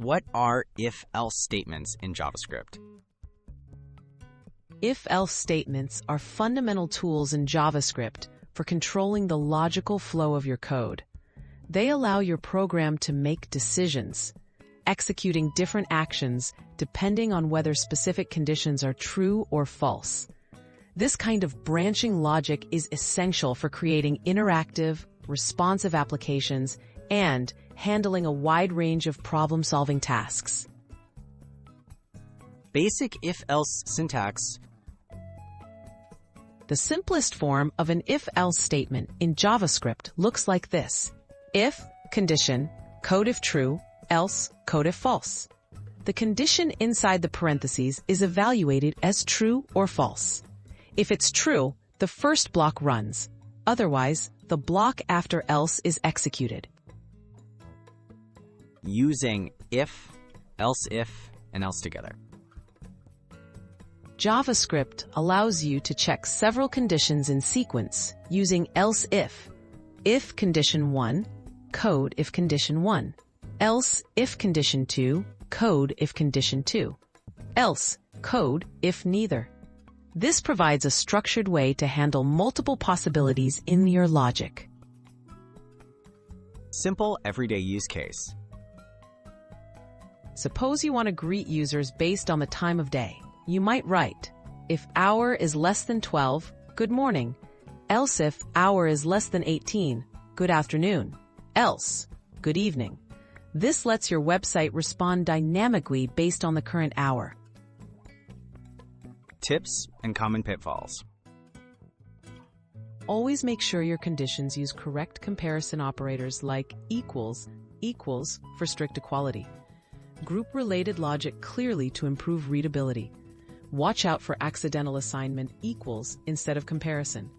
What are if-else statements in JavaScript? If-else statements are fundamental tools in JavaScript for controlling the logical flow of your code. They allow your program to make decisions, executing different actions depending on whether specific conditions are true or false. This kind of branching logic is essential for creating interactive, responsive applications and handling a wide range of problem-solving tasks. Basic if-else syntax. The simplest form of an if-else statement in JavaScript looks like this. If, condition, code if true, else, code if false. The condition inside the parentheses is evaluated as true or false. If it's true, the first block runs. Otherwise, the block after else is executed. Using if, else if, and else together. JavaScript allows you to check several conditions in sequence using else if condition 1, code if condition 1, else if condition 2, code if condition 2, else code if neither. This provides a structured way to handle multiple possibilities in your logic. Simple everyday use case. Suppose you want to greet users based on the time of day. You might write, if hour is less than 12, good morning. Else if hour is less than 18, good afternoon. Else, good evening. This lets your website respond dynamically based on the current hour. Tips and common pitfalls. Always make sure your conditions use correct comparison operators like equals for strict equality. Group-related logic clearly to improve readability. Watch out for accidental assignment equals instead of comparison.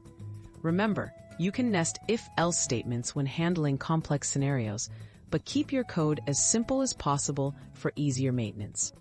Remember, you can nest if-else statements when handling complex scenarios, but keep your code as simple as possible for easier maintenance.